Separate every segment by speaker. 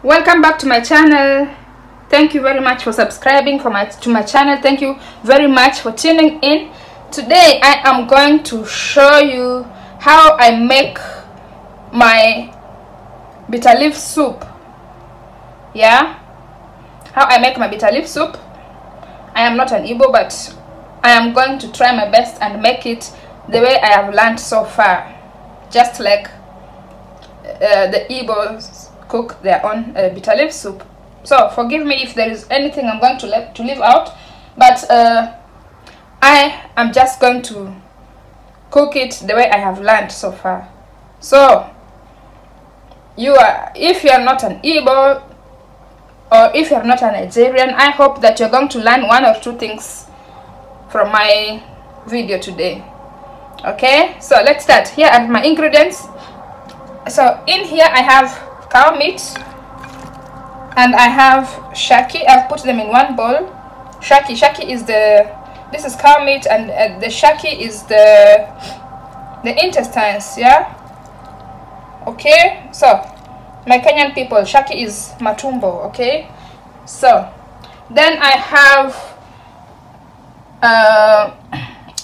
Speaker 1: Welcome back to my channel. Thank you very much for subscribing to my channel. Thank you very much for tuning in. Today I am going to show you how I make my bitter leaf soup. Yeah, how I make my bitter leaf soup. I am not an Igbo, but I am going to try my best and make it the way I have learned so far, just like the Igbos cook their own bitter leaf soup. So forgive me if there is anything I'm going to leave out, but I am just going to cook it the way I have learned so far. So if you are not an Igbo or if you are not a Nigerian, I hope that you're going to learn one or two things from my video today. Okay, so let's start. Here are my ingredients. So in here I have cow meat and I have shaki. I've put them in one bowl. Shaki is this is cow meat, and the shaki is the intestines. Yeah, okay. So my Kenyan people, shaki is matumbo. Okay, so then I have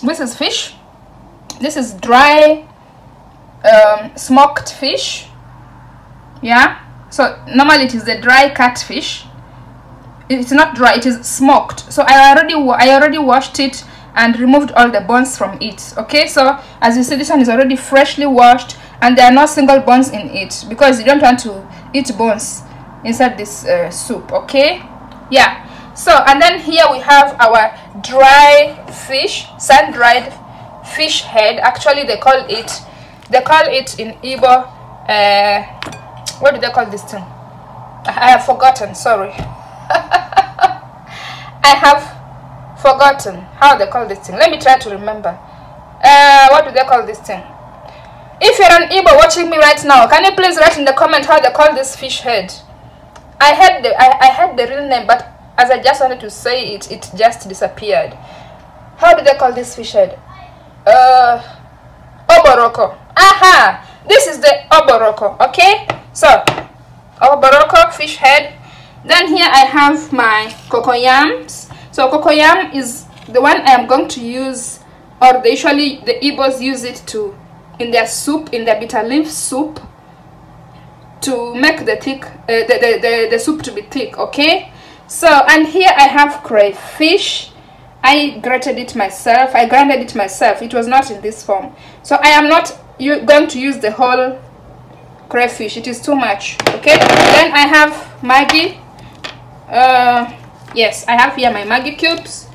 Speaker 1: this is fish. This is dry smoked fish. Yeah, so normally it is the dry catfish. It's not dry, it is smoked. So I already washed it and removed all the bones from it. Okay, so as you see, this one is already freshly washed and there are no single bones in it because you don't want to eat bones inside this soup. Okay, yeah. So and then here we have our dry fish, sun-dried fish head. Actually they call it in Igbo, what do they call this thing? I have forgotten, sorry. I have forgotten how they call this thing. Let me try to remember. What do they call this thing? If you're an Igbo watching me right now, can you please write in the comment how they call this fish head? I had the real name, but as I just wanted to say it, it just disappeared. How do they call this fish head? Oboroko. Aha! This is the oboroko. Okay, so oboroko fish head. Then here I have my cocoyams. So cocoyam is the one I am going to use, or usually the Igbos use it in their soup, in their bitter leaf soup, to make the thick the soup to be thick. Okay, so and here I have crayfish. I grated it myself. I grinded it myself. It was not in this form, so I am not going to use the whole crayfish. It is too much. Okay, then I have Maggi. Yes, I have here my Maggi cubes.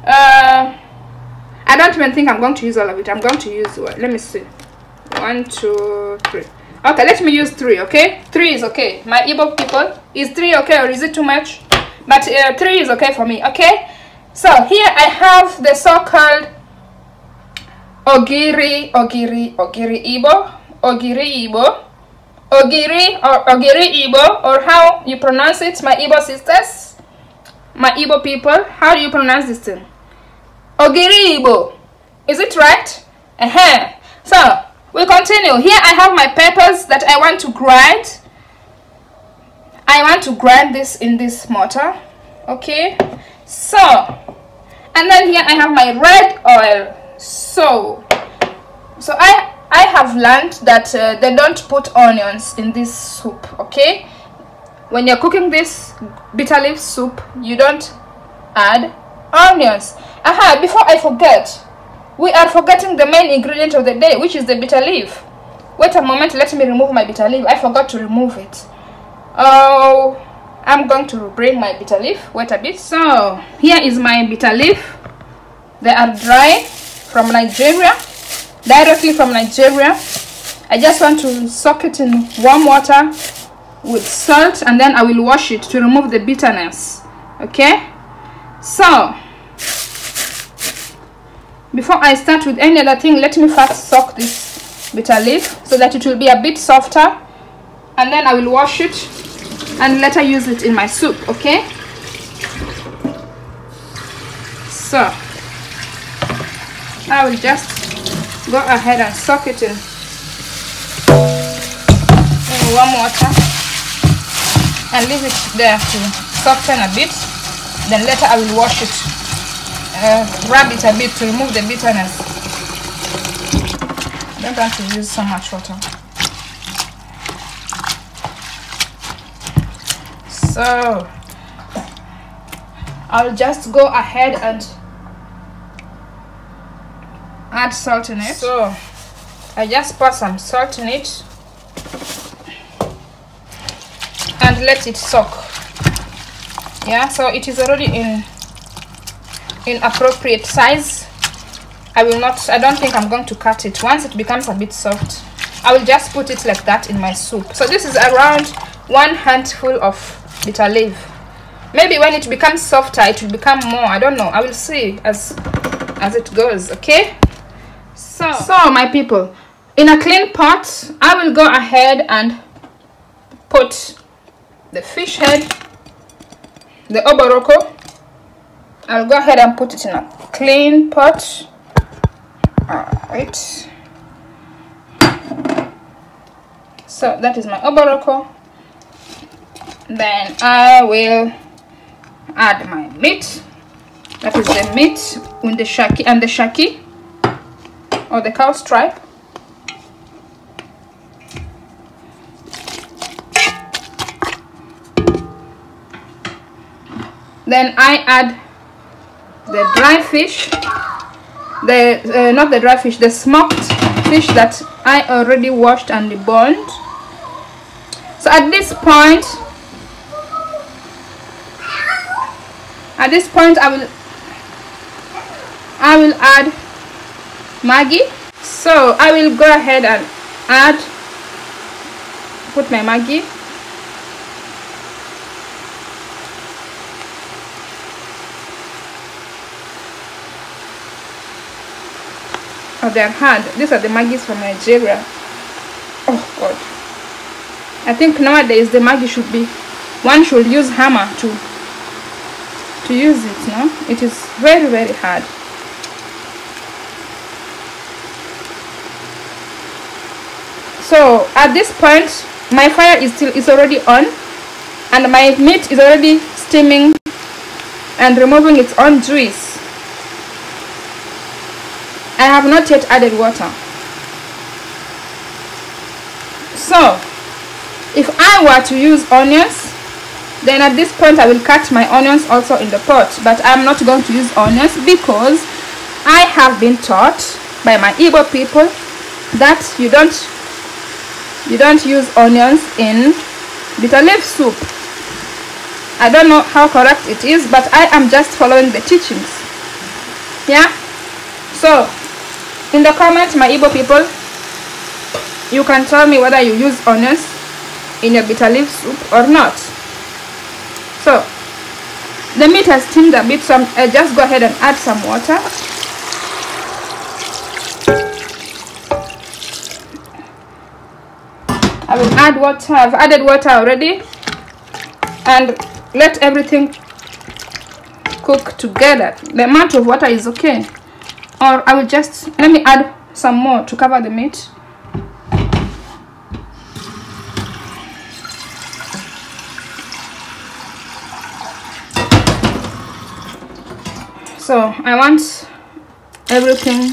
Speaker 1: I don't even think I'm going to use all of it. I'm going to use, let me see, 1 2 3. Okay, let me use 3. Okay, 3 is okay. My Igbo people, is 3 okay or is it too much? But 3 is okay for me. Okay, so here I have the so-called ogiri Igbo, ogiri Igbo, or how you pronounce it, my Igbo sisters, my Igbo people. How do you pronounce this thing? Ogiri Igbo, is it right? So we continue. Here I have my peppers that I want to grind. I want to grind this in this mortar. Okay, so and then here I have my red oil. So I have learned that they don't put onions in this soup. Okay, when you're cooking this bitter leaf soup, you don't add onions. Before I forget, we are forgetting the main ingredient of the day, which is the bitter leaf. Wait a moment, let me remove my bitter leaf. I forgot to remove it. Oh, I'm going to bring my bitter leaf. Wait a bit. So here is my bitter leaf. They are dry, from Nigeria, directly from Nigeria. I just want to soak it in warm water with salt, and then I will wash it to remove the bitterness. Okay, so before I start with any other thing, let me first soak this bitter leaf so that it will be a bit softer, and then I will wash it and later use it in my soup. Okay, so I will just go ahead and soak it in warm water. and leave it there to soften a bit. Then later I will wash it, rub it a bit to remove the bitterness. I don't want to use so much water. So I'll just go ahead and add salt in it. So I just pour some salt in it and let it soak. Yeah, so it is already in appropriate size. I don't think I'm going to cut it. Once it becomes a bit soft, I will just put it like that in my soup. So this is around 1 handful of bitter leaf. Maybe when it becomes softer it will become more. I don't know. I will see as it goes. Okay, so my people, in a clean pot I will go ahead and put the fish head, the oboroko. I'll go ahead and put it in a clean pot. Alright, so that is my oboroko. Then I will add my meat. That is the meat with the shaki and the shaki, or the cow stripe. Then I add the dry fish, not the dry fish, the smoked fish that I already washed and deboned. So at this point I will add Maggi. So I will go ahead and put my Maggi. Oh, they're hard. These are the Maggis from Nigeria. Oh God. I think nowadays the Maggi one should use hammer to use it, no? It is very, very hard. So at this point my fire is already on, and my meat is already steaming and removing its own juice. I have not yet added water. So if I were to use onions, then at this point I will cut my onions also in the pot, but I'm not going to use onions because I have been taught by my Igbo people that you don't use onions in bitter leaf soup. I don't know how correct it is, but I am just following the teachings. Yeah, so in the comments, my Igbo people, you can tell me whether you use onions in your bitter leaf soup or not. So the meat has steamed a bit, so I just go ahead and add some water. I will add water. I've added water already, and let everything cook together. The amount of water is okay, or I will just let me add some more to cover the meat. So I want everything.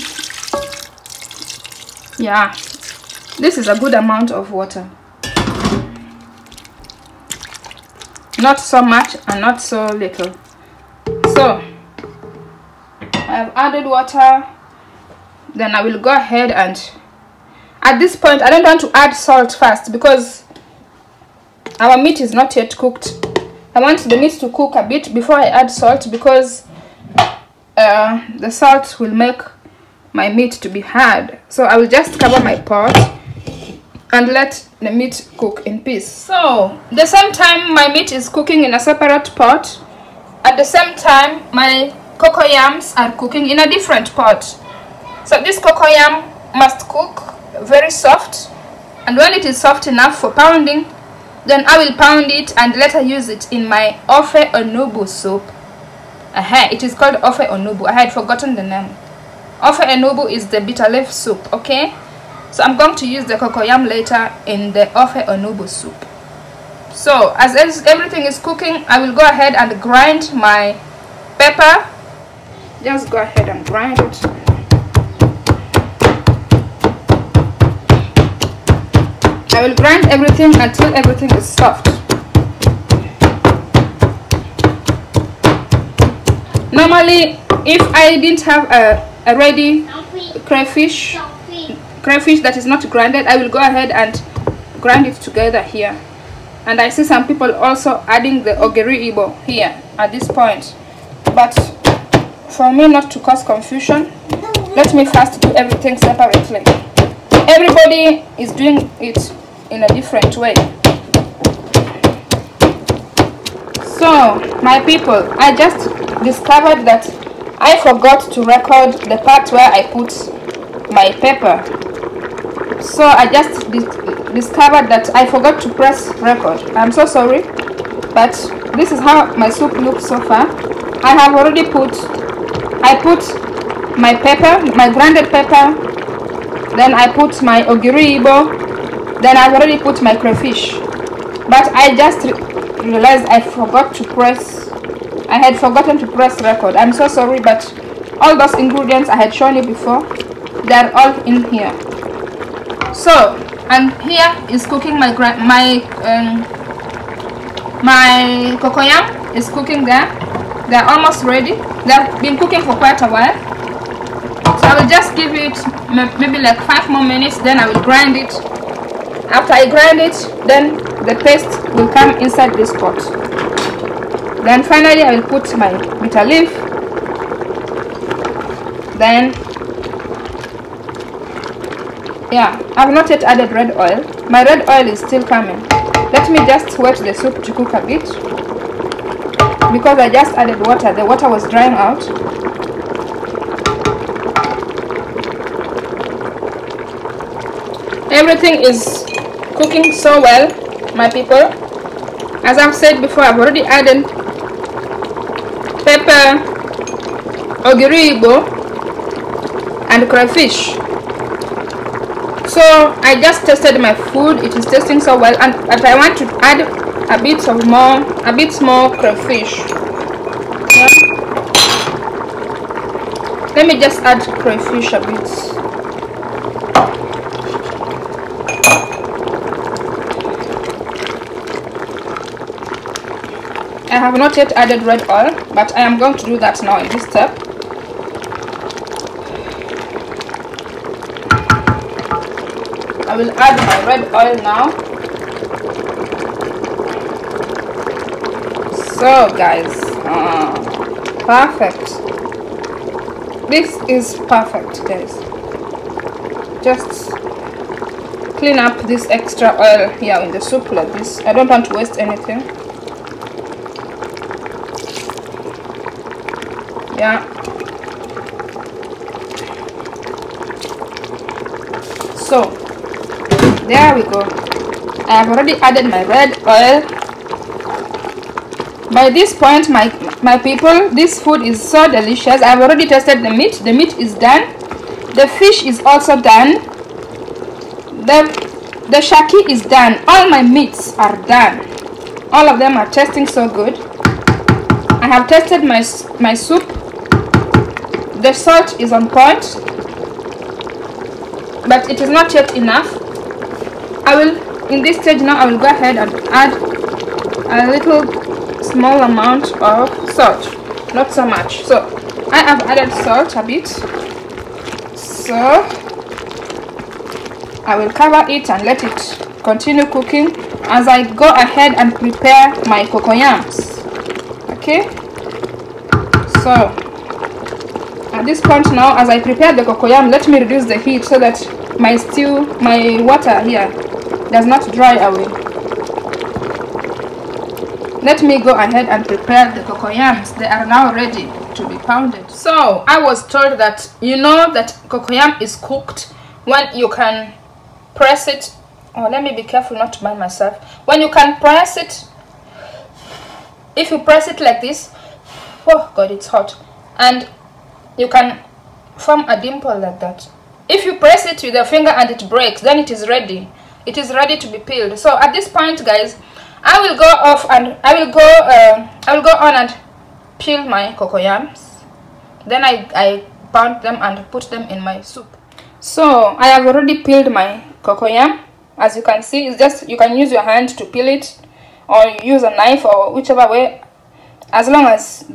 Speaker 1: Yeah, this is a good amount of water, not so much and not so little. So I have added water. Then I will go ahead and at this point I don't want to add salt first because our meat is not yet cooked. I want the meat to cook a bit before I add salt, because the salt will make my meat to be hard. So I will just cover my pot and let the meat cook in peace. So the same time my meat is cooking in a separate pot, at the same time my cocoyams are cooking in a different pot. So this cocoyam must cook very soft, and when it is soft enough for pounding, then I will pound it and later use it in my ofe onugbu soup. It is called ofe onugbu. I had forgotten the name. Ofe onugbu is the bitter leaf soup. Okay, so I'm going to use the cocoyam later in the ofe onugbu soup. So as everything is cooking, I will go ahead and grind my pepper. Just go ahead and grind it. I will grind everything until everything is soft. Normally, if I didn't have a ready crayfish that is not grinded, I will go ahead and grind it together here. And I see some people also adding the ogiri Igbo here at this point. But for me not to cause confusion, let me first do everything separately. Everybody is doing it in a different way. So my people, I just discovered that I forgot to record the part where I put my pepper. So I just discovered that I forgot to press record. I'm so sorry, but this is how my soup looks so far. I have already put my pepper, my grounded pepper, then I put my ogiri Igbo, then I've already put my crayfish. But I just realized I had forgotten to press record. I'm so sorry, but all those ingredients I had shown you before, they're all in here. So, and here is cooking my cocoyam is cooking there. They're almost ready. They've been cooking for quite a while. So I will just give it maybe like 5 more minutes, then I will grind it. After I grind it, then the paste will come inside this pot. Then finally I will put my bitter leaf. Then yeah, I've not yet added red oil. My red oil is still coming. Let me just wet the soup to cook a bit, because I just added water. The water was drying out. Everything is cooking so well, my people. As I've said before, I've already added pepper, ogiri Igbo, and crayfish. So I just tasted my food. It is tasting so well, and if I want to add a bit more crayfish, yeah. Let me just add crayfish a bit. I have not yet added red oil, but I am going to do that now in this step. I will add my red oil now. So guys, perfect. This is perfect, guys. Just clean up this extra oil here in the soup like this. I don't want to waste anything. Yeah. So there we go. I have already added my red oil. By this point, my people, this food is so delicious. I've already tasted the meat. The meat is done. The fish is also done. The shaki is done. All my meats are done. All of them are tasting so good. I have tasted my soup. The salt is on point, but it is not yet enough. In this stage now, I will go ahead and add a little small amount of salt, not so much. So I have added salt a bit. So I will cover it and let it continue cooking as I go ahead and prepare my cocoyams. Okay, so at this point now, as I prepare the cocoyam, let me reduce the heat so that my water here does not dry away. Let me go ahead and prepare the cocoyams. They are now ready to be pounded. So I was told that you know that cocoyam is cooked when you can press it. Oh, let me be careful not to burn myself. When you can press it, if you press it like this, oh god, it's hot, and you can form a dimple like that. If you press it with your finger and it breaks, then it is ready. It is ready to be peeled. So at this point, guys, I will go off and I will go on and peel my cocoyams. Then I pound them and put them in my soup. So I have already peeled my cocoyam. As you can see, it's just, you can use your hand to peel it, or use a knife, or whichever way, as long as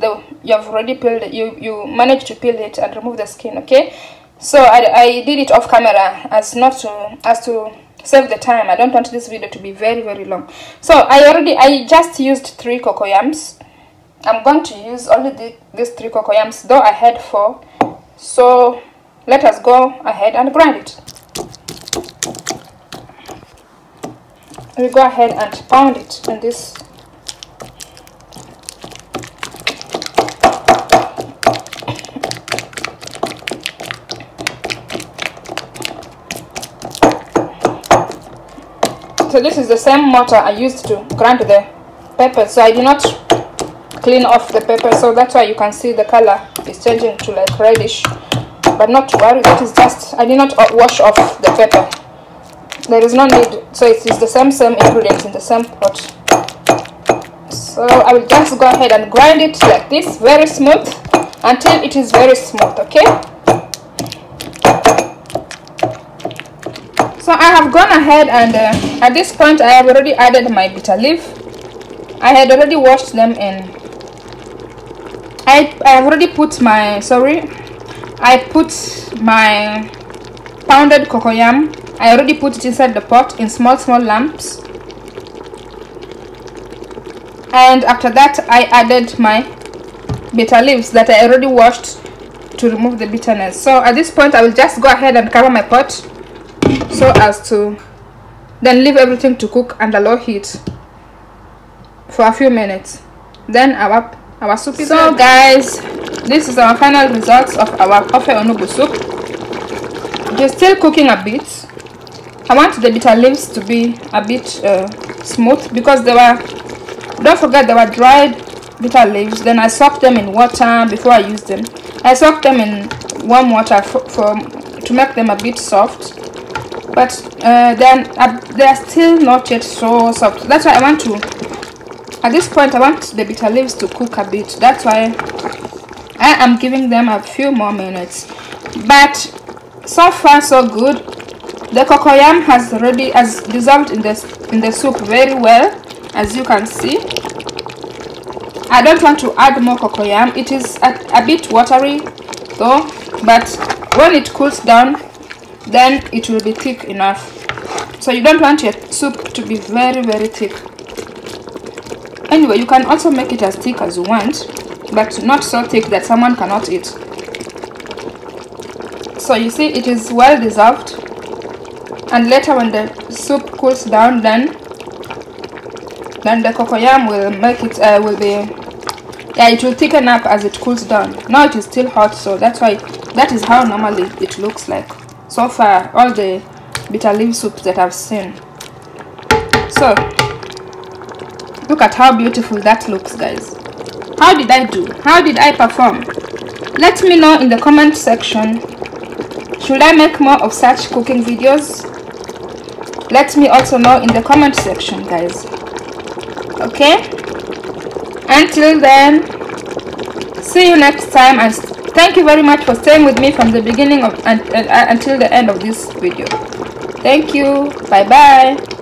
Speaker 1: you have already peeled it, you manage to peel it and remove the skin. Okay, so I did it off camera as to save the time. I don't want this video to be very long. So I just used 3 cocoyams. I'm going to use only these 3 cocoyams, though I had 4. So let us go ahead and grind it. We go ahead and pound it in this. So this is the same mortar I used to grind the pepper, so I did not clean off the pepper, so that's why you can see the color is changing to like reddish. But not to worry, that is just, I did not wash off the pepper. There is no need, so it is the same ingredients in the same pot. So I will just go ahead and grind it like this, very smooth, until it is very smooth. Okay, so I have gone ahead and at this point I have already added my bitter leaf. I had already washed them in. I have already put my pounded cocoyam. I already put it inside the pot in small lumps, and after that I added my bitter leaves that I already washed to remove the bitterness. So at this point I will just go ahead and cover my pot so as to then leave everything to cook under low heat for a few minutes. Then our soup is ready. So guys, this is our final results of our ofe onugbu soup. It is still cooking a bit. I want the bitter leaves to be a bit smooth, because don't forget they were dried bitter leaves. Then I soaked them in water before I used them. I soaked them in warm water to make them a bit soft, but then they are still not yet so soft. That's why at this point I want the bitter leaves to cook a bit. That's why I am giving them a few more minutes. But so far so good. The cocoyam has dissolved in the soup very well, as you can see. I don't want to add more cocoyam. It is a bit watery though, but when it cools down, then it will be thick enough. So you don't want your soup to be very thick. Anyway, you can also make it as thick as you want, but not so thick that someone cannot eat. So you see, it is well dissolved. And later when the soup cools down, then the cocoyam will make it it will thicken up as it cools down. Now it is still hot, so that is how normally it looks like. So far all the bitter leaf soups that I've seen. So look at how beautiful that looks, guys. How did I do? How did I perform? Let me know in the comment section. Should I make more of such cooking videos? Let me also know in the comment section, guys. Okay, until then, see you next time, and thank you very much for staying with me from the beginning until the end of this video. Thank you. Bye bye.